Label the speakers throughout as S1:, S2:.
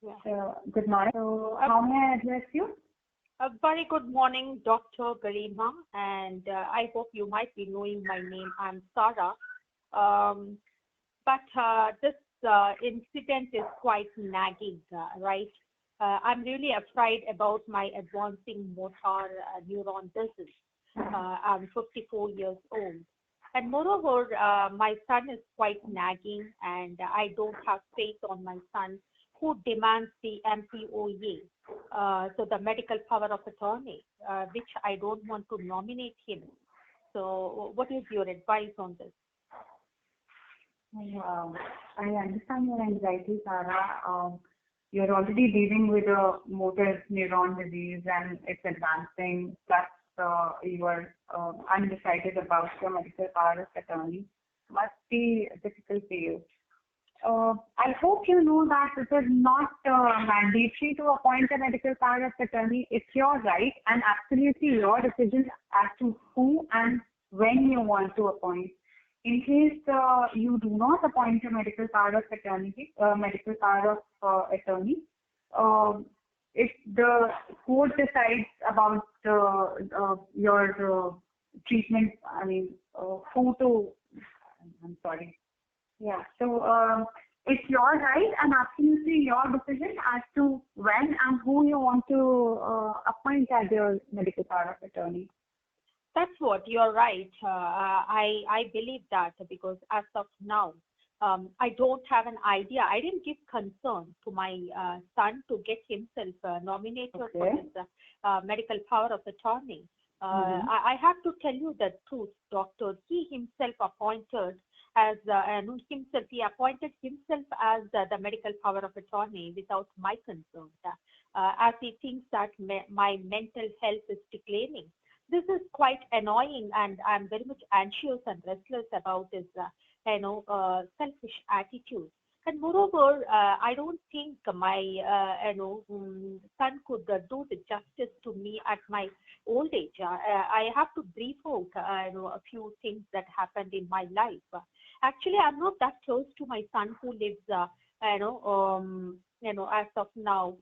S1: Yeah.
S2: Good morning. So, how may I address you?
S1: A very good morning, Dr. Garima, and I hope you might be knowing my name. I'm Sarah. Um, but this incident is quite nagging, right? I'm really afraid about my advancing motor neuron disease. I'm 54 years old. And moreover, my son is quite nagging, and I don't have faith on my son who demands the MPOA, so the medical power of attorney, which I don't want to nominate him. So, what is your advice on this?
S2: I understand your anxiety, Sarah. You're already dealing with a motor neuron disease and it's advancing, plus you are undecided about your medical power of attorney. Must be difficult for you. I hope you know that it is not mandatory to appoint a medical power of attorney. It's your right and absolutely your decision as to who and when you want to appoint. In case you do not appoint a medical power of attorney, um, if the court decides about your treatment, who to, I'm sorry. Yeah, so it's your right and absolutely your decision as to when and who you want to appoint as your medical power of attorney.
S1: That's what you're right. I believe that because as of now, I don't have an idea. I didn't give concern to my son to get himself nominated for
S2: Okay.
S1: this medical power of attorney. I have to tell you the truth, doctor. He himself appointed as he appointed himself as the medical power of attorney without my consent, as he thinks that my mental health is declining. This is quite annoying, and I'm very much anxious and restless about his, selfish attitude. And moreover, I don't think my, son could do the justice to me at my old age. I have to brief out, a few things that happened in my life. Actually, I'm not that close to my son who lives, as of now,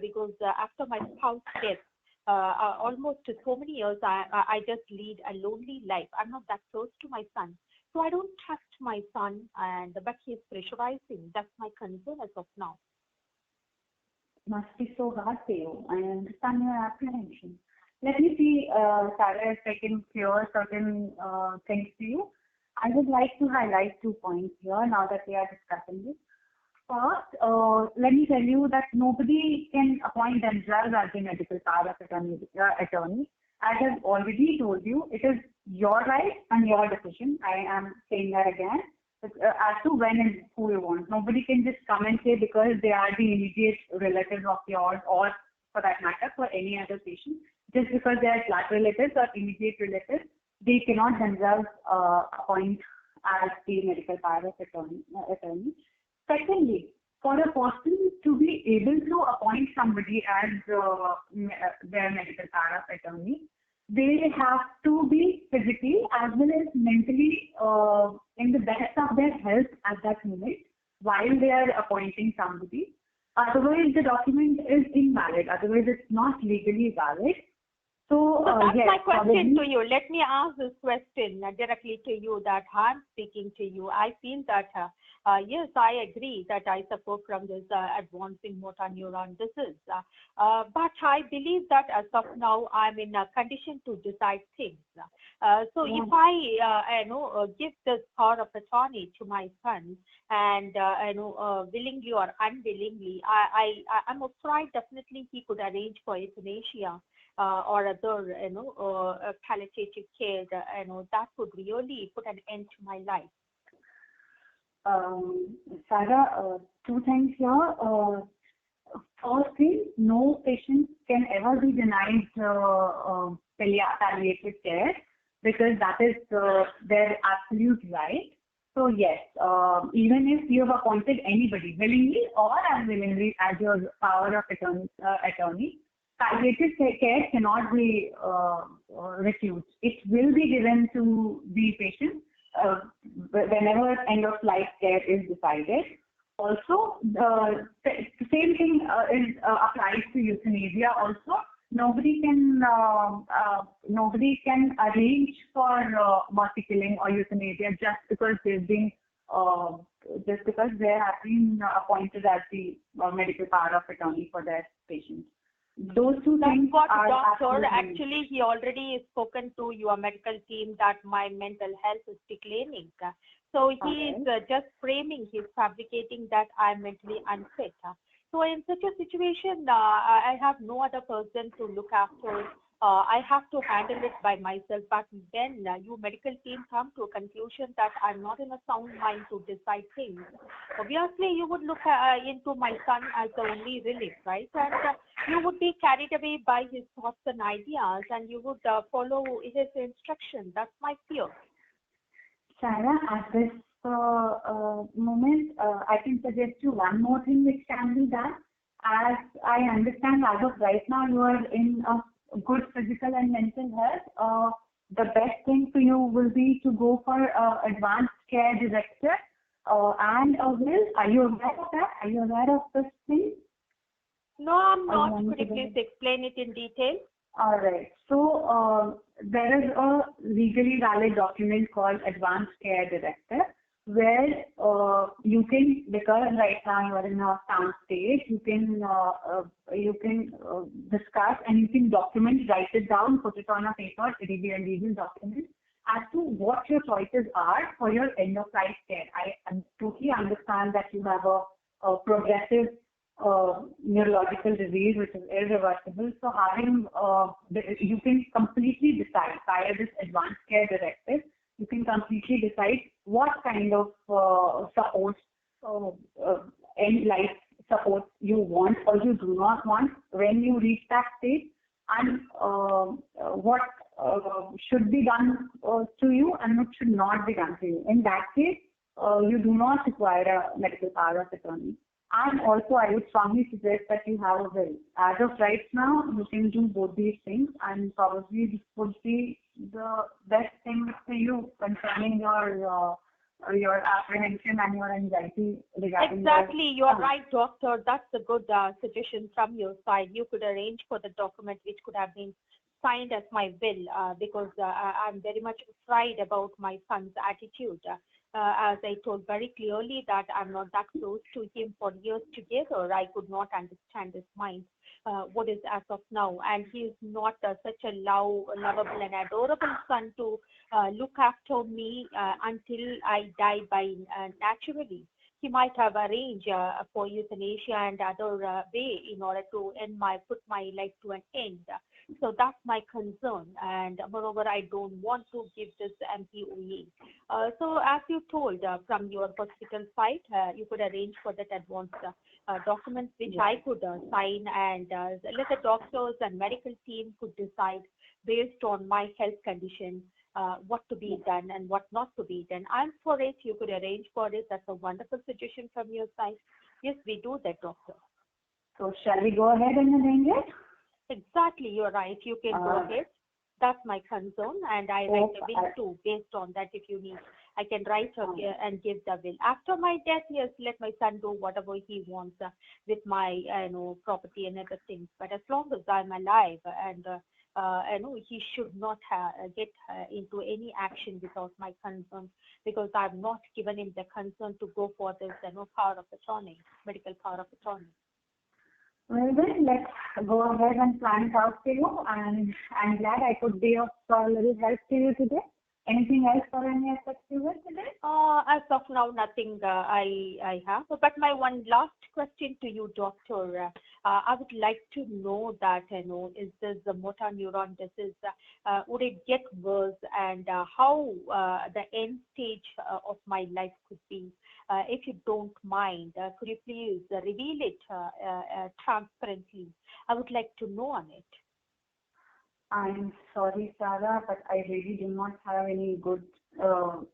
S1: because after my spouse death, almost so many years, I just lead a lonely life. I'm not that close to my son. So I don't trust my son, but he's pressurizing. That's my concern as of now.
S2: Must be so hard for you. I understand your apprehension. Let me see, Sarah, if I can clear certain things to you. I would like to highlight 2 points here now that we are discussing this. First, let me tell you that nobody can appoint themselves as a medical power of attorney. As I've already told you, it is your right and your decision. I am saying that again. As to when and who you want. Nobody can just come and say because they are the immediate relatives of yours or for that matter for any other patient, just because they are blood relatives or immediate relatives, they cannot themselves appoint as the medical power of attorney. Secondly, for a person to be able to appoint somebody as their medical power of attorney, they have to be physically as well as mentally in the best of their health at that moment while they are appointing somebody. Otherwise, the document is invalid. Otherwise, it's not legally valid. So,
S1: So that's
S2: yes,
S1: my question
S2: probably.
S1: to you. Let me ask this question directly to you that I'm speaking to you. I feel that, yes, I agree that I suffer from this advancing motor neuron disease. But I believe that as of now, I'm in a condition to decide things. So
S2: Yeah.
S1: if I give this power of attorney to my son and, willingly or unwillingly, I'm afraid definitely he could arrange for euthanasia or other, palliative care, that would really put an end to my life.
S2: Sarah, 2 things here. First thing, no patient can ever be denied palliative care because that is their absolute right. So yes, even if you have appointed anybody willingly or unwillingly as your power of attorney, palliative care cannot be refused. It will be given to the patient whenever end of life care is decided. Also, the same thing applies to euthanasia. Also, nobody can arrange for mercy killing or euthanasia uh, just because they have been appointed as the medical power of attorney for their patients. Those two
S1: That's
S2: things
S1: what,
S2: are
S1: doctor.
S2: absolutely.
S1: Actually, he already spoken to your medical team that my mental health is declining. So he is just framing, he's fabricating that I'm mentally unfit. So in such a situation, I have no other person to look after. I have to handle it by myself. But then you medical team come to a conclusion that I'm not in a sound mind to decide things. Obviously, you would look into my son as the only relief, right? And you would be carried away by his thoughts and ideas, and you would follow his instruction. That's my fear.
S2: Sarah, at this moment, I can suggest you one more thing which can be done. As I understand, as of right now, you are in a good physical and mental health. The best thing for you will be to go for advanced care director and a will. Are you aware of that? Are you aware of this thing?
S1: No, I'm not. Could you please explain it in detail?
S2: All right. So there is a legally valid document called Advanced Care Directive, where you can, because right now you are in a sound stage, you can discuss and you can document, write it down, put it on a paper. It will be a legal document as to what your choices are for your end of life care. I totally understand that you have a progressive neurological disease which is irreversible. So you can completely decide via this advanced care directive. You can completely decide what kind of support, end life support you want or you do not want when you reach that stage, and what should be done to you and what should not be done to you. In that case, you do not require a medical power of attorney. And also, I would strongly suggest that you have a will. As of right now, you can do both these things, and probably this would be the best thing for you concerning your apprehension and your anxiety regarding.
S1: Exactly, you are right, doctor. That's a good suggestion from your side. You could arrange for the document which could have been signed as my will, because I'm very much afraid about my son's attitude. As I told very clearly that I'm not that close to him for years together, I could not understand his mind, what is as of now. And he is not such a lovable and adorable son to look after me until I die by naturally. He might have arranged for euthanasia and other way in order to put my life to an end. So that's my concern, and moreover, I don't want to give this MPOA. So as you told from your hospital side, you could arrange for that advanced documents which I could sign, and let the doctors and medical team could decide based on my health condition what to be done and what not to be done. I'm for it. You could arrange for it. That's a wonderful suggestion from your side. Yes, we do that, doctor.
S2: So shall we go ahead and arrange it?
S1: Exactly, you're right. You can go ahead. That's my concern, and I write a will too. Based on that, if you need, I can write and give the will. After my death, yes, let my son do whatever he wants with my property and other things. But as long as I'm alive, and he should not get into any action without my consent, because I've not given him the consent to go for this power of attorney, medical power of attorney.
S2: Well then, let's go ahead and plan it out for you, and I'm glad I could be of a little help to you today. Anything else or any aspects you with today?
S1: As of now, nothing I have. But my one last question to you, doctor. I would like to know that, is this the motor neuron disease? Would it get worse, and how the end stage of my life could be? If you don't mind, could you please reveal it transparently? I would like to know on it.
S2: I'm sorry, Sarah, but I really do not have any good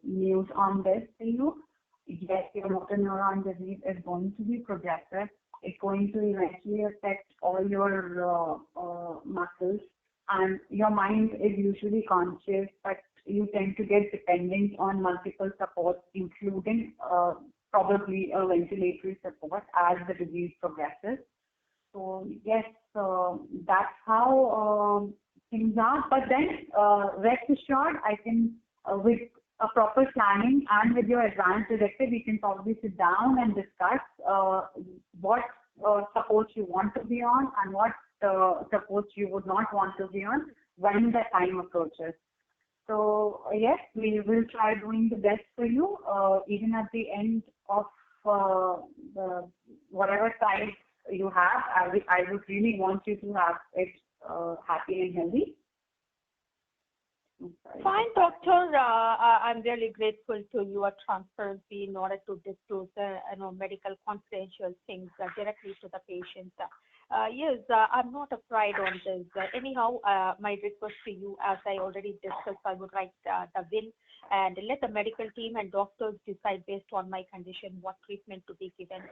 S2: news on this for you. Yes, your motor neuron disease is going to be progressive. It's going to eventually affect all your muscles, and your mind is usually conscious, but you tend to get dependent on multiple supports, including probably a ventilatory support as the disease progresses. So yes, that's how things are. But then rest assured, I can with a proper planning and with your advanced director, we can probably sit down and discuss what support you want to be on and what support you would not want to be on when the time approaches. So yes, we will try doing the best for you, even at the end of whatever time you have. I would really want you to have it happy and healthy.
S1: Fine, doctor. I'm really grateful to your transparency in order to disclose medical confidential things directly to the patient. Yes, I'm not afraid on this. Anyhow, my request to you, as I already discussed, I would write the will and let the medical team and doctors decide based on my condition what treatment to be given.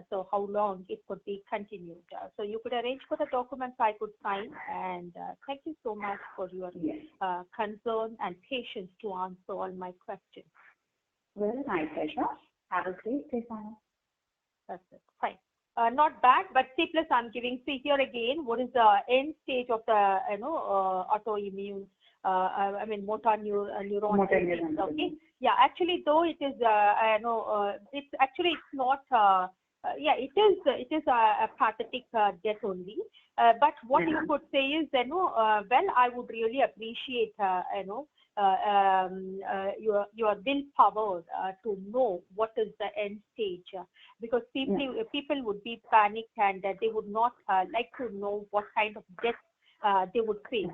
S1: So how long it could be continued. So you could arrange for the documents I could sign. And thank you so much for your concern and patience to answer all my questions.
S2: Well, my pleasure. Have a great day, Sana.
S1: That's it. Fine. Not bad, but C plus I'm giving. See here again, what is the end stage of the autoimmune? Motor neuron disease. Okay. Yeah, actually, though it is, it's not. It is a pathetic death only. But what you could say is, I would really appreciate, your willpower to know what is the end stage, because people would be panicked and they would not like to know what kind of death they would face.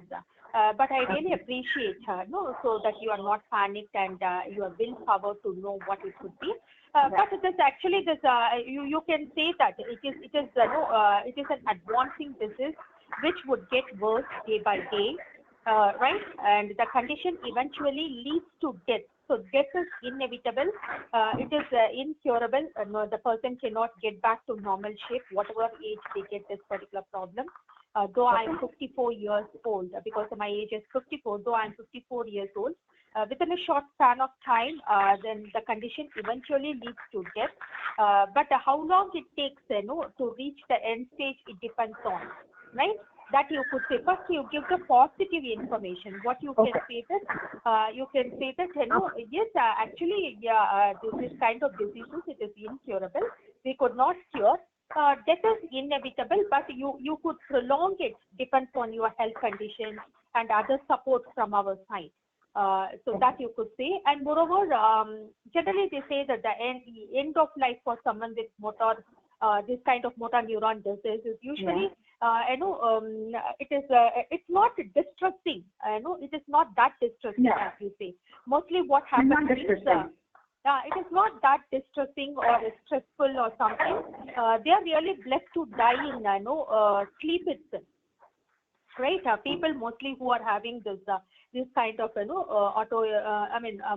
S1: But I really appreciate so that you are not panicked and your willpower to know what it could be. But it is actually this. You can say that it is an advancing disease which would get worse day by day. Right, and the condition eventually leads to death. So death is inevitable. It is incurable. No, the person cannot get back to normal shape, whatever age they get this particular problem. Though I'm 54 years old, because my age is 54, though I'm 54 years old, within a short span of time, then the condition eventually leads to death. But how long it takes, to reach the end stage, it depends on, right? That you could say. First, you give the positive information. What you can say that, yes, actually, this kind of diseases, it is incurable. We could not cure. Death is inevitable, but you could prolong it, depends on your health condition and other support from our side. So that you could say. And moreover, generally they say that the end of life for someone with this kind of motor neuron disease is usually, it's not distressing. It is not that distressing as you say. Mostly what happens is, it is not that distressing or stressful or something. They are really blessed to die in, sleep itself. Right, people mostly who are having this kind of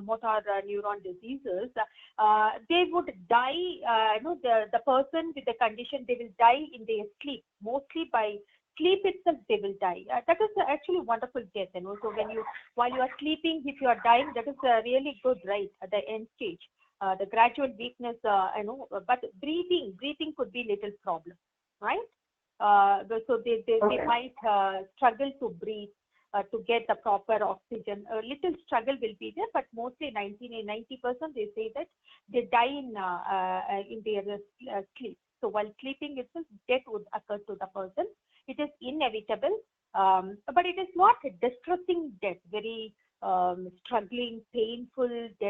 S1: motor neuron diseases, they would die. The person with the condition, they will die in their sleep. Mostly by sleep itself, they will die. That is actually wonderful death. So while you are sleeping, if you are dying, that is really good, right? At the end stage, the gradual weakness, but breathing could be little problem, right? So they might struggle to breathe, to get the proper oxygen. A little struggle will be there, but mostly 90% they say that they die in their sleep. So while sleeping itself, death would occur to the person. It is inevitable, but it is not a distressing death, very struggling, painful death.